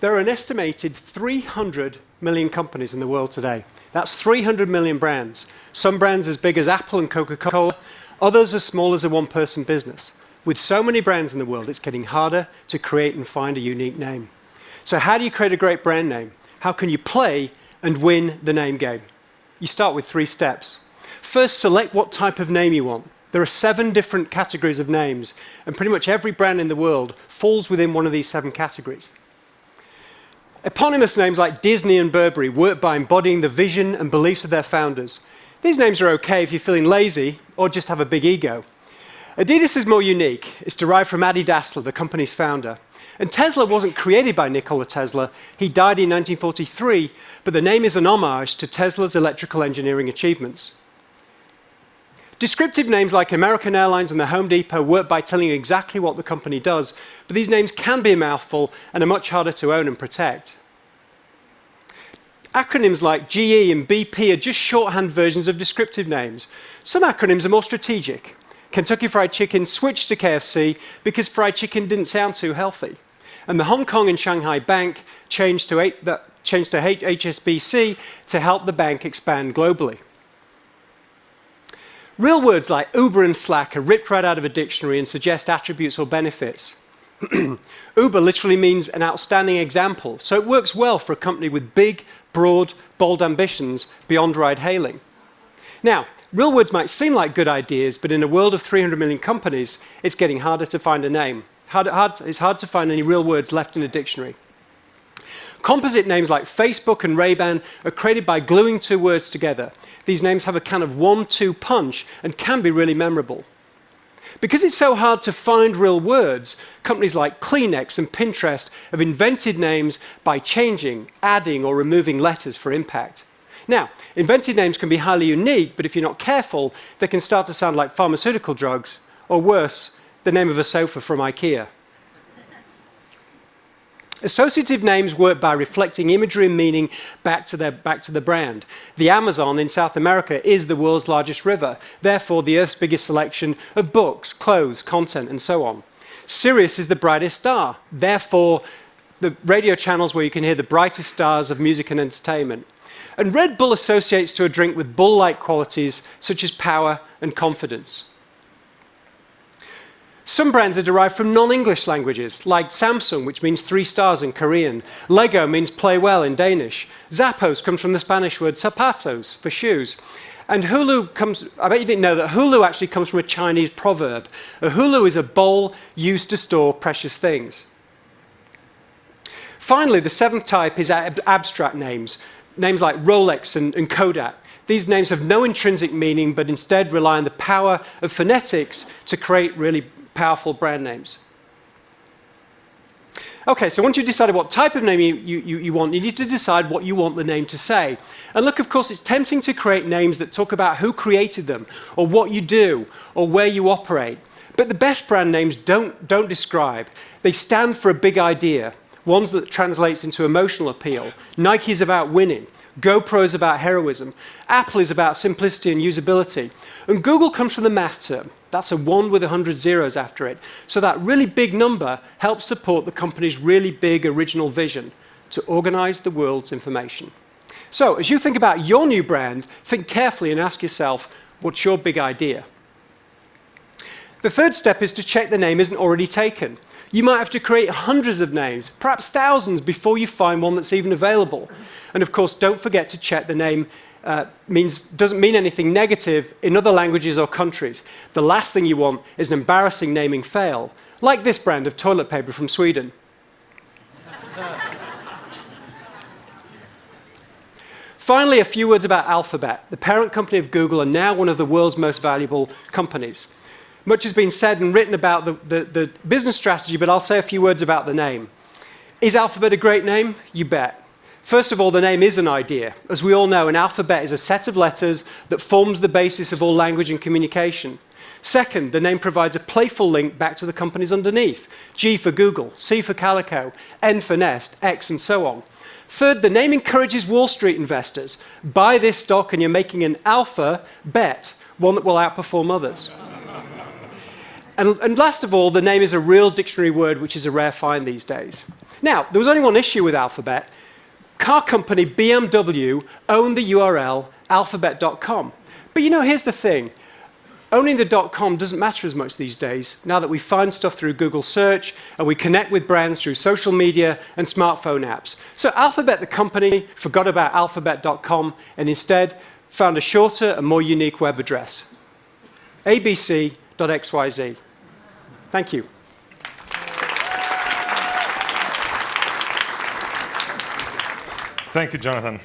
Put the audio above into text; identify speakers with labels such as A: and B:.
A: There are an estimated 300 million companies in the world today. That's 300 million brands. Some brands as big as Apple and Coca-Cola, others as small as a one-person business. With so many brands in the world, it's getting harder to create and find a unique name. So how do you create a great brand name? How can you play and win the name game? You start with 3 steps. First, select what type of name you want. There are 7 different categories of names, and pretty much every brand in the world falls within one of these 7 categories. Eponymous names like Disney and Burberry work by embodying the vision and beliefs of their founders. These names are okay if you're feeling lazy or just have a big ego. Adidas is more unique. It's derived from Adi Dassler, the company's founder. And Tesla wasn't created by Nikola Tesla. He died in 1943, but the name is an homage to Tesla's electrical engineering achievements. Descriptive names like American Airlines and the Home Depot work by telling you exactly what the company does, but these names can be a mouthful and are much harder to own and protect. Acronyms like GE and BP are just shorthand versions of descriptive names. Some acronyms are more strategic. Kentucky Fried Chicken switched to KFC because fried chicken didn't sound too healthy. And the Hong Kong and Shanghai Bank changed to HSBC to help the bank expand globally. Real words like Uber and Slack are ripped right out of a dictionary and suggest attributes or benefits. Uber literally means an outstanding example, so it works well for a company with big, broad, bold ambitions beyond ride-hailing. Now, real words might seem like good ideas, but in a world of 300 million companies, it's getting harder to find a name. It's hard to find any real words left in a dictionary. Composite names like Facebook and Ray-Ban are created by gluing 2 words together. These names have a kind of 1-2 punch and can be really memorable. Because it's so hard to find real words, companies like Kleenex and Pinterest have invented names by changing, adding, or removing letters for impact. Now, invented names can be highly unique, but if you're not careful, they can start to sound like pharmaceutical drugs, or worse, the name of a sofa from IKEA. Associative names work by reflecting imagery and meaning back to the brand. The Amazon in South America is the world's largest river, therefore the Earth's biggest selection of books, clothes, content, and so on. Sirius is the brightest star, therefore the radio channels where you can hear the brightest stars of music and entertainment. And Red Bull associates to a drink with bull-like qualities such as power and confidence. Some brands are derived from non-English languages, like Samsung, which means 3 stars in Korean. Lego means play well in Danish. Zappos comes from the Spanish word zapatos, for shoes. And hulu comes, I bet you didn't know that hulu actually comes from a Chinese proverb. A hulu is a bowl used to store precious things. Finally, the 7th type is abstract names. Names like Rolex and Kodak. These names have no intrinsic meaning, but instead rely on the power of phonetics to create really powerful brand names. Okay, so once you've decided what type of name you want, you need to decide what you want the name to say. And look, of course, it's tempting to create names that talk about who created them, or what you do, or where you operate. But the best brand names don't describe. They stand for a big idea, ones that translates into emotional appeal. Nike is about winning. GoPro is about heroism. Apple is about simplicity and usability. And Google comes from the math term. That's a 1 with 100 zeros after it. So that really big number helps support the company's really big original vision to organize the world's information. So as you think about your new brand, think carefully and ask yourself, what's your big idea? The 3rd step is to check the name isn't already taken. You might have to create hundreds of names, perhaps thousands, before you find one that's even available. And of course, don't forget to check the name doesn't mean anything negative in other languages or countries. The last thing you want is an embarrassing naming fail, like this brand of toilet paper from Sweden. Finally, a few words about Alphabet. The parent company of Google and now one of the world's most valuable companies. Much has been said and written about the business strategy, but I'll say a few words about the name. Is Alphabet a great name? You bet. First of all, the name is an idea. As we all know, an alphabet is a set of letters that forms the basis of all language and communication. Second, the name provides a playful link back to the companies underneath. G for Google, C for Calico, N for Nest, X, and so on. Third, the name encourages Wall Street investors. Buy this stock and you're making an alpha bet, one that will outperform others. And last of all, the name is a real dictionary word, which is a rare find these days. Now, there was only one issue with Alphabet. Car company BMW owned the URL alphabet.com. But here's the thing. Owning the .com doesn't matter as much these days, now that we find stuff through Google search and we connect with brands through social media and smartphone apps. So Alphabet, the company, forgot about alphabet.com and instead found a shorter and more unique web address, abc.xyz. Thank you.
B: Thank you, Jonathan.